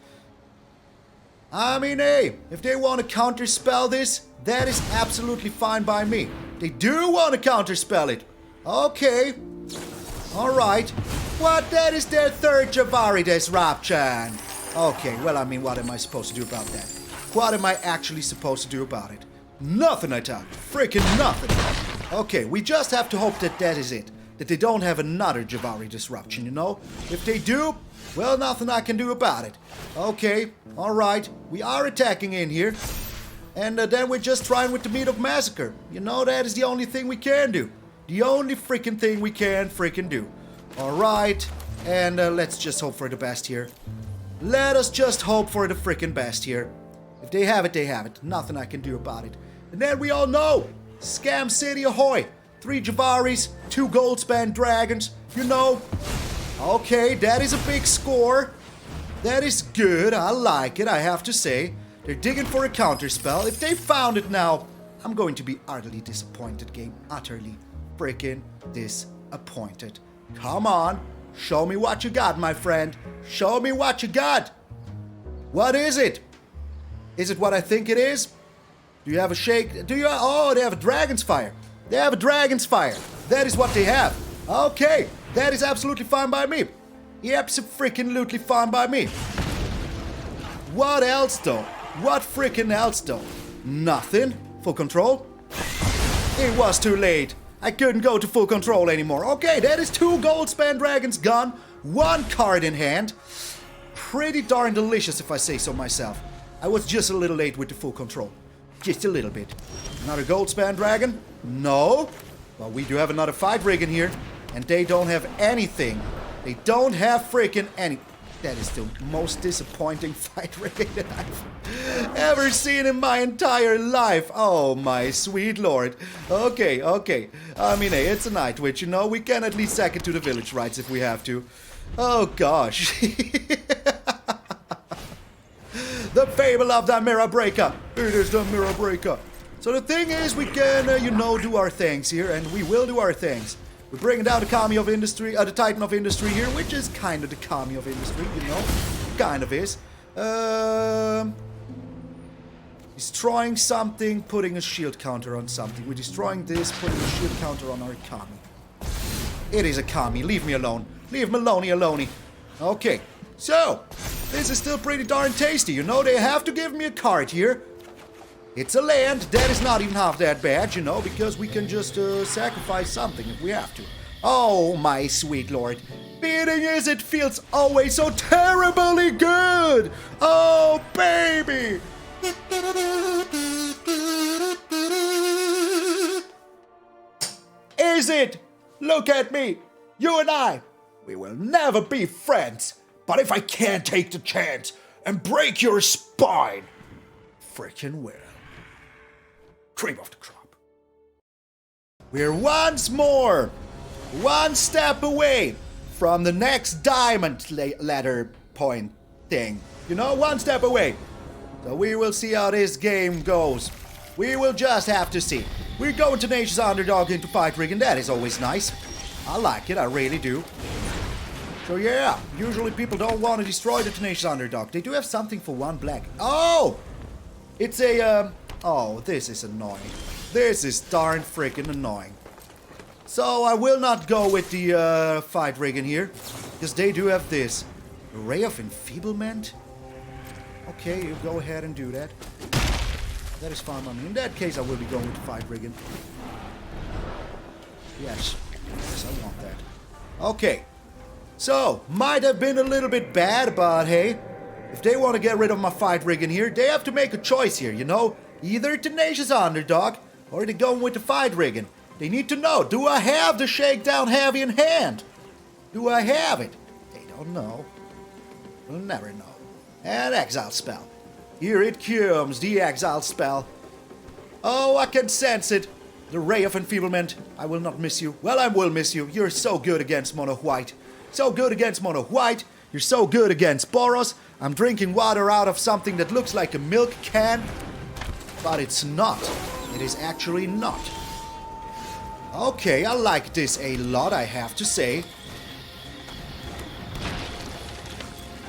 I mean, hey, if they want to counterspell this, that is absolutely fine by me. They do want to counterspell it. Okay. Alright. What? That is their third Javari Disruption. Okay, well, I mean, what am I supposed to do about that? What am I actually supposed to do about it? Nothing, I tell you. Freaking nothing. Okay, we just have to hope that that is it. That they don't have another Javari Disruption, you know? If they do, well, nothing I can do about it. Okay, alright. We are attacking in here. And then we're just trying with the Meathook Massacre. You know, that is the only thing we can do. The only freaking thing we can freaking do. Alright. And let's just hope for the best here. Let us just hope for the freaking best here. If they have it, they have it. Nothing I can do about it. And then we all know, Scam City ahoy. 3 Javaris, 2 gold span dragons, you know. Okay, that is a big score. That is good, I like it, I have to say. They're digging for a counterspell. If they found it now, I'm going to be utterly disappointed, game. Utterly freaking disappointed. Come on, show me what you got, my friend. Show me what you got. What is it? Is it what I think it is? Do you have a shake? Do you? Oh, they have a Dragon's Fire. They have a Dragon's Fire. That is what they have. Okay, that is absolutely fine by me. Absolutely fine by me. What else though? What freaking else though? Nothing. Full control? It was too late. I couldn't go to full control anymore. Okay, that is 2 gold span dragons gone. 1 card in hand. Pretty darn delicious if I say so myself. I was just a little late with the full control. Just a little bit. Another gold span dragon? No. Well, we do have another fight rig in here. And they don't have anything. They don't have freaking any... That is the most disappointing fight rig that I've ever seen in my entire life. Oh my sweet lord. Okay. I mean, hey, it's a Eyetwitch, you know. We can at least sack it to the Village Rites if we have to. Oh gosh. The fable of the Mirror Breaker. It is the Mirror Breaker. So the thing is, we can, you know, do our things here, and we will do our things. We're bringing down the Kami of Industry, the Titan of Industry here, which is kind of the Kami of Industry, you know. Kind of is. Destroying something, putting a shield counter on something. We're destroying this, putting a shield counter on our Kami. It is a Kami. Leave me alone. Leave Maloney alone. Okay. So, this is still pretty darn tasty. You know, they have to give me a card here. It's a land. That is not even half that bad, you know, because we can just sacrifice something if we have to. Oh, my sweet lord. Beating is it feels always so terribly good. Oh, baby. Is it? Look at me. You and I. We will never be friends. But if I can't take the chance and break your spine, freaking will. Cream of the crop. We're once more 1 step away from the next diamond ladder point thing. You know, 1 step away. So we will see how this game goes. We will just have to see. We're going Tenacious Underdog into Fight Rig, and that is always nice. I like it, I really do. So yeah, usually people don't want to destroy the Tenacious Underdog. They do have something for 1 black. Oh! It's a, oh, this is annoying. This is darn freaking annoying. So I will not go with the Fight Rig in here, because they do have this. Ray of Enfeeblement? Okay, you go ahead and do that. That is fine on me. In that case, I will be going with the Fight Rig in. Yes. Yes, I want that. Okay. So, might have been a little bit bad, but hey, if they want to get rid of my Fight Rig in here, they have to make a choice here, you know? Either Tenacious Underdog, or they're going with the Fight Rig in. They need to know, do I have the Shakedown Heavy in hand? Do I have it? They don't know. We'll never know. And Exile Spell. Here it comes, the Exile Spell. Oh, I can sense it. The Ray of Enfeeblement. I will not miss you. Well, I will miss you. You're so good against Mono White. So good against Mono White. You're so good against Boros. I'm drinking water out of something that looks like a milk can. But it's not. It is actually not. Okay, I like this a lot, I have to say.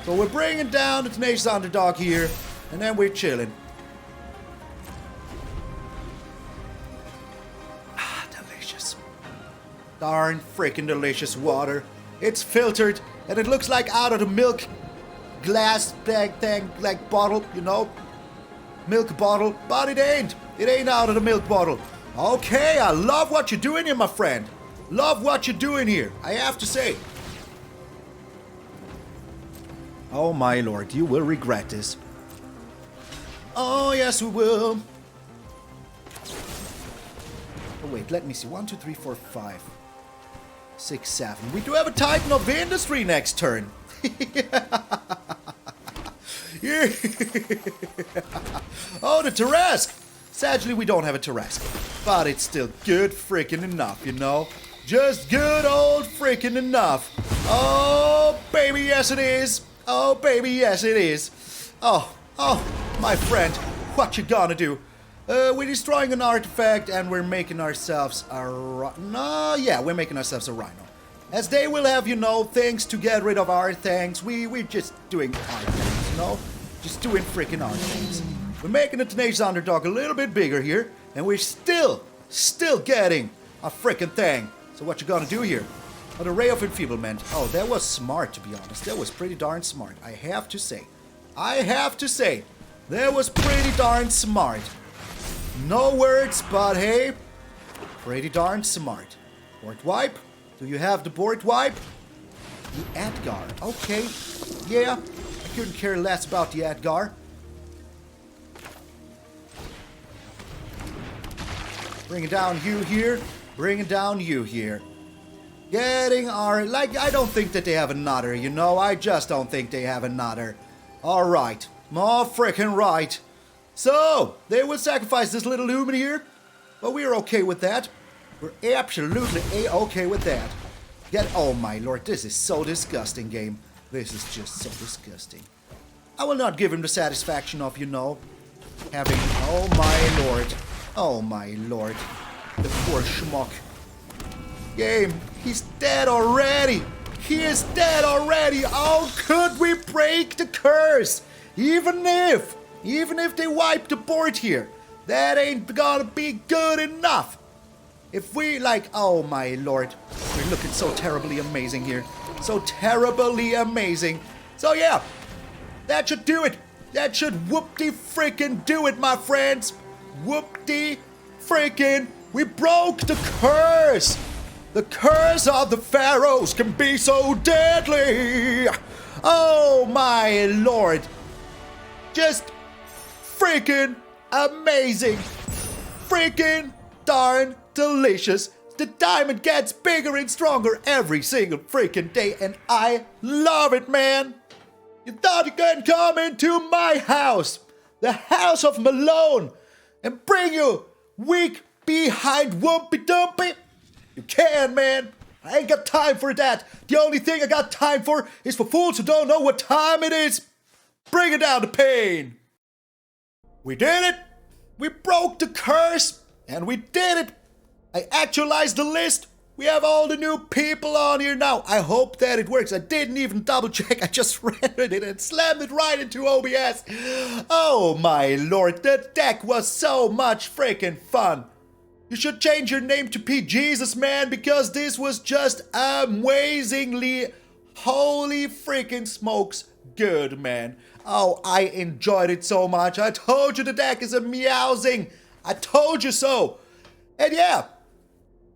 So we're bringing down the Tenacious Underdog here. And then we're chilling. Ah, delicious. Darn freaking delicious water. It's filtered, and it looks like out of the milk glass bag thing, like bottle, you know? Milk bottle, but it ain't. It ain't out of the milk bottle. Okay, I love what you're doing here, my friend. Love what you're doing here, I have to say. Oh my lord, you will regret this. Oh, yes, we will. Oh, wait, let me see. 1, 2, 3, 4, 5. 6, 7. We do have a Titan of Industry next turn. Yeah. Oh, the Tarrasque. Sadly, we don't have a Tarrasque. But it's still good freaking enough, you know? Just good old freaking enough. Oh, baby, yes it is. Oh, baby, yes it is. Oh, my friend, what you gonna do? We're destroying an artifact and we're making ourselves a we're making ourselves a Rhino. As they will have, you know, things to get rid of our things. We're just doing our things, you know? Just doing freaking our things. We're making the Tenacious Underdog a little bit bigger here, and we're still getting a freaking thing. So what you gonna do here? Oh, the Ray of Enfeeblement. Oh, that was smart, to be honest. That was pretty darn smart, I have to say. That was pretty darn smart. No words, but hey, pretty darn smart. Board wipe? Do you have the board wipe? The Edgar. Okay. Yeah, I couldn't care less about the Edgar. Bringing down you here. Bringing down you here. Getting our... Like, I don't think that they have another, you know? I just don't think they have another. Alright. More freaking right. So, they will sacrifice this little Lumen here. But we're okay with that. We're absolutely A-okay with that. Oh my lord, this is so disgusting, game. This is just so disgusting. I will not give him the satisfaction of, you know, having... Oh my lord. Oh my lord. The poor schmuck. Game, he's dead already. He is dead already. How could we break the curse? Even if they wipe the board here, that ain't gonna be good enough. If we like, oh my lord, we're looking so terribly amazing here. So terribly amazing. So yeah, that should do it. That should whoop-de-freaking do it, my friends. Whoop-de-freaking, we broke the curse. The curse of the pharaohs can be so deadly. Oh my lord. Just freaking amazing. Freaking darn delicious. The diamond gets bigger and stronger every single freaking day, and I love it, man. You thought you could come into my house, the house of Malone, and bring you weak behind Wumpy Dumpy? You can, man. I ain't got time for that. The only thing I got time for is for fools who don't know what time it is. Bring it down to pain. We did it. We broke the curse. And we did it! I actualized the list! We have all the new people on here now. I hope that it works. I didn't even double check. I just rendered it and slammed it right into OBS. Oh my lord, the deck was so much freaking fun. You should change your name to Pigiuz, man, because this was just amazingly, holy freaking smokes, good, man. Oh, I enjoyed it so much. I told you the deck is a meowsing. I told you so. And yeah.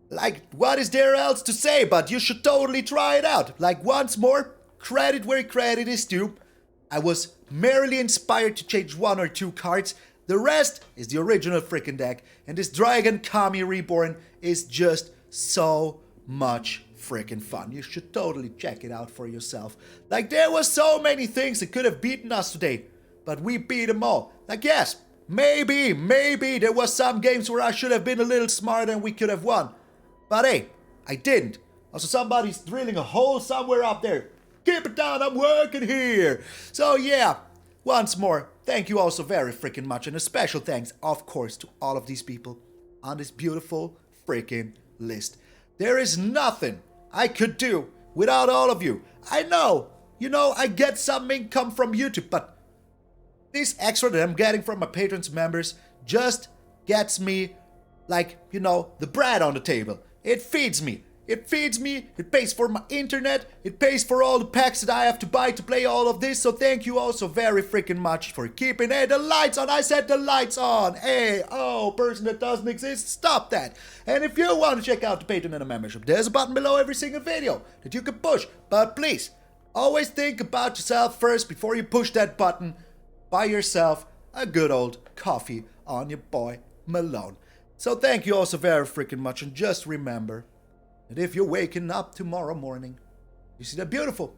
Like, what is there else to say, but you should totally try it out. Like, once more, credit where credit is due. I was merely inspired to change 1 or 2 cards. The rest is the original freaking deck. And this Dragon-Kami Reborn is just so much freaking fun. You should totally check it out for yourself. Like, there was so many things that could have beaten us today. But we beat them all. Like, yes, maybe there was some games where I should have been a little smarter and we could have won. But hey, I didn't. Also, somebody's drilling a hole somewhere up there. Keep it down, I'm working here. So yeah, once more, thank you all so very freaking much. And a special thanks, of course, to all of these people on this beautiful freaking list. There is nothing I could do without all of you. I know, I get some income from YouTube, but this extra that I'm getting from my patrons members just gets me, like, the bread on the table. It feeds me. It pays for my internet, it pays for all the packs that I have to buy to play all of this, so thank you all so very freaking much for keeping, the lights on. I said the lights on. Hey, oh, person that doesn't exist, stop that. And if you want to check out the Patreon and the membership, there's a button below every single video that you can push. But please, always think about yourself first before you push that button. Buy yourself a good old coffee on your boy Malone. So thank you all so very freaking much, and just remember that if you're waking up tomorrow morning, you see that beautiful,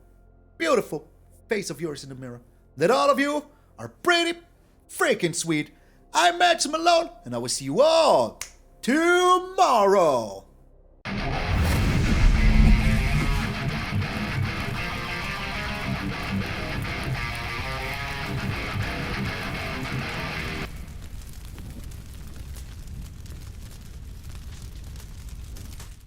beautiful face of yours in the mirror, that all of you are pretty freaking sweet. I'm MtgA Malone, and I will see you all tomorrow.